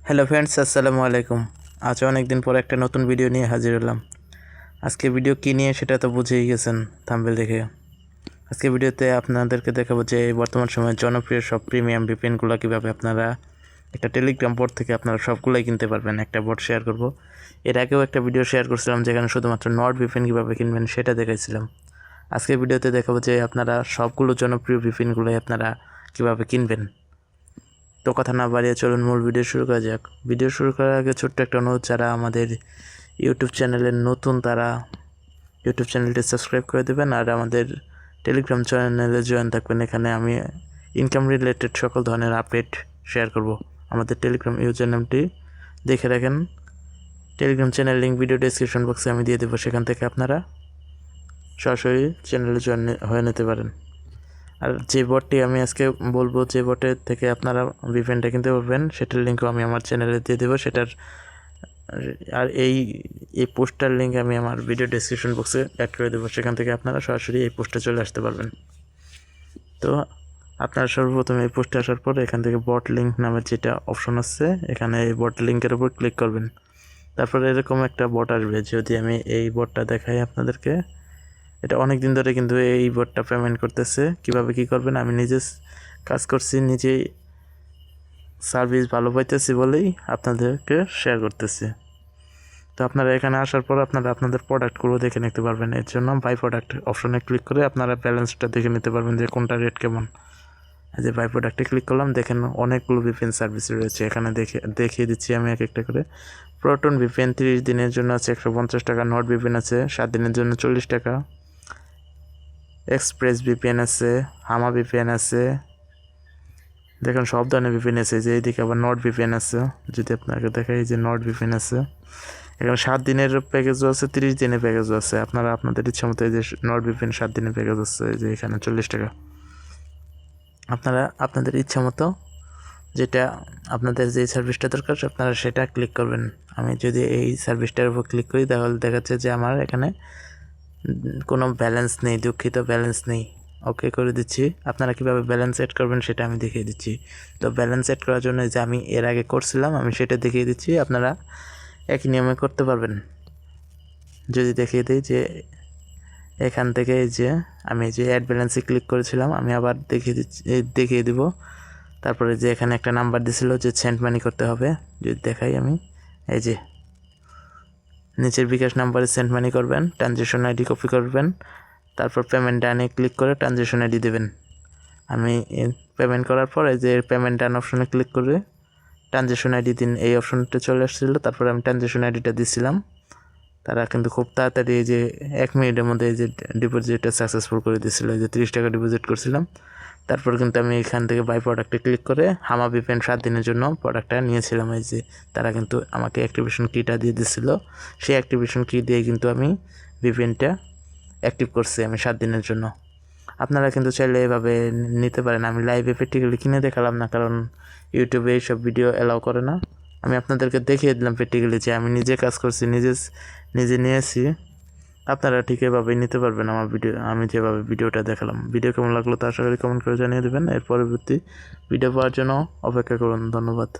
Hello friends, আসসালামু আলাইকুম। আজ অনেক দিন পর একটা নতুন ভিডিও নিয়ে হাজির হলাম। আজকে ভিডিও কী নিয়ে সেটা তো বুঝেই গেছেন থাম্বনেল দেখে। আজকে ভিডিওতে আপনাদেরকে দেখাবো যে বর্তমান সময়ে জনপ্রিয় সব প্রিমিয়াম ভিপিএনগুলো কীভাবে আপনারা একটা টেলিগ্রাম বোর্ড থেকে আপনারা সবগুলোই কিনতে পারবেন। একটা বোর্ড শেয়ার করব। এর আগেও একটা ভিডিও শেয়ার করছিলাম যেখানে শুধুমাত্র নর্ড ভিপিএন কীভাবে কিনবেন সেটা দেখাইছিলাম। আজকের ভিডিওতে দেখাবো যে আপনারা সবগুলো জনপ্রিয় ভিপিএনগুলোই আপনারা কীভাবে কিনবেন। তো কথা না বাড়িয়ে চলুন মূল ভিডিও শুরু করা যাক। ভিডিও শুরু করার আগে ছোট্ট একটা অনুরোধ, যারা আমাদের ইউটিউব চ্যানেলের নতুন তারা ইউটিউব চ্যানেলটি সাবস্ক্রাইব করে দেবেন আর আমাদের টেলিগ্রাম চ্যানেলে জয়েন থাকবেন। এখানে আমি ইনকাম রিলেটেড সকল ধরনের আপডেট শেয়ার করব। আমাদের টেলিগ্রাম ইউজার নামটি দেখে রাখেন। Telegram channel link video description বক্সে আমি দিয়ে দেবো, সেখান থেকে আপনারা সরাসরি চ্যানেলে জয়েন হয়ে নিতে পারেন। আর যে বটটি আমি আজকে বলবো, যে বটের থেকে আপনারা ভিপিএনটা কিনতে পারবেন, সেটার লিঙ্কও আমি আমার চ্যানেলে দিয়ে দেবো। সেটার আর এই পোস্টার লিঙ্ক আমি আমার ভিডিও ডেসক্রিপশন বক্সে অ্যাড করে দেবো, সেখান থেকে আপনারা সরাসরি এই পোস্টে চলে আসতে পারবেন। তো আপনারা সর্বপ্রথম এই পোস্টে আসার পর এখান থেকে বট লিঙ্ক নামের যেটা অপশন আছে, এখানে এই বট লিঙ্কের উপর ক্লিক করবেন। তারপরে এরকম একটা বট আসবে। যদি আমি এই বটটা দেখাই আপনাদেরকে, এটা অনেক দিন ধরে কিন্তু এই বোর্ডটা পেমেন্ট করতেছে। কিভাবে কি করবেন, আমি নিজে কাজ করছি, নিজেই সার্ভিস ভালো পাইতেছি বলেই আপনাদেরকে শেয়ার করতেছি। তো আপনারা এখানে আসার পর আপনারা আপনাদের প্রোডাক্টগুলো দেখে নিতে পারবেন। এর জন্য বাই প্রোডাক্ট অপশনে ক্লিক করে আপনারা ব্যালেন্সটা দেখে নিতে পারবেন যে কোনটা রেট কেমন। এই যে বাই প্রোডাক্টে ক্লিক করলাম, দেখেন অনেকগুলো ভিপিএন সার্ভিস রয়েছে। এখানে দেখিয়ে দিচ্ছি আমি এক একটা করে। প্রোটন ভিপিএন 30 দিনের জন্য আছে 150 টাকা, নর্ড ভিপিএন আছে 7 দিনের জন্য 40 টাকা, এক্সপ্রেস ভিপিএন আছে, হামা ভিপিএন আছে। দেখুন সব ধরনের ভিপিএন আছে। যে এইদিকে আবার নর্ড ভিপিএন আছে, যদি আপনাকে দেখাই যে নর্ড ভিপিএন আছে। এখানে 7 দিনের প্যাকেজও আছে, 30 দিনের প্যাকেজও আছে। আপনারা আপনাদের ইচ্ছা মতো, এই যে নর্ড ভিপিএন 7 দিনের প্যাকেজ আছে, যে এখানে 40 টাকা। আপনারা আপনাদের ইচ্ছা মতো যেটা আপনাদের যে সার্ভিসটা দরকার আপনারা সেটা ক্লিক করবেন। আমি যদি এই সার্ভিসটার উপর ক্লিক করি তাহলে দেখাচ্ছে যে আমার এখানে কোনো ব্যালেন্স নেই, দুঃখিত ব্যালেন্স নেই। ওকে করে দিচ্ছি। আপনারা কীভাবে ব্যালেন্স সেট করবেন সেটা আমি দেখিয়ে দিচ্ছি। তো ব্যালেন্স সেট করার জন্য যে আমি এর আগে করছিলাম আমি সেটা দেখিয়ে দিচ্ছি, আপনারা একই নিয়মে করতে পারবেন। যদি দেখিয়ে দিই যে এখান থেকে এই যে আমি যে অ্যাড ব্যালেন্সে ক্লিক করেছিলাম, আমি আবার দেখিয়ে দিব। তারপরে যে এখানে একটা নাম্বার দিছিল যে সেন্ড মানি করতে হবে, যদি দেখাই আমি, এই যে নিচের বিকাশ নাম্বারে সেন্ড মানি করবেন, ট্রানজ্যাকশন আইডি কপি করবেন, তারপর পেমেন্ট ডানে ক্লিক করে ট্রানজ্যাকশন আইডি দেবেন। আমি পেমেন্ট করার পর এই যে পেমেন্ট ডান অপশনে ক্লিক করে ট্রানজ্যাকশন আইডি দিন, এই অপশনটা চলে আসছিলো। তারপরে আমি ট্রানজ্যাকশন আইডিটা দিছিলাম। তারা কিন্তু খুব তাড়াতাড়ি এই যে 1 মিনিটের মধ্যে এই যে ডিপোজিটটা সাকসেসফুল করে দিয়েছিলো। এই যে 30 টাকা ডিপোজিট করছিলাম। তারপর কিন্তু আমি এখান থেকে বাই প্রোডাক্টে ক্লিক করে হামা ভিপিএন 7 দিনের জন্য প্রোডাক্টটা নিয়েছিলাম। এই যে তারা কিন্তু আমাকে অ্যাক্টিভেশন কিটা দিয়ে দিচ্ছিলো, সেই অ্যাক্টিভেশন কি দিয়ে কিন্তু আমি ভিপিএনটা অ্যাক্টিভ করছি আমি 7 দিনের জন্য। আপনারা কিন্তু চাইলে এভাবে নিতে পারেন। আমি লাইভে প্র্যাকটিক্যালি কিনে দেখালাম না, কারণ ইউটিউবে এইসব ভিডিও অ্যালাউ করে না। আমি আপনাদেরকে দেখিয়ে দিলাম প্র্যাকটিক্যালি যে আমি নিজে কাজ করছি, নিজে নিয়েছি। আপনারা ঠিক এভাবেই নিতে পারবেন আমার আমি যেভাবে ভিডিওটা দেখালাম। ভিডিও কেমন লাগলো তা আশা করি কমেন্ট করে জানিয়ে দেবেন। এর পরবর্তী ভিডিও পাওয়ার জন্য অপেক্ষা করুন। ধন্যবাদ।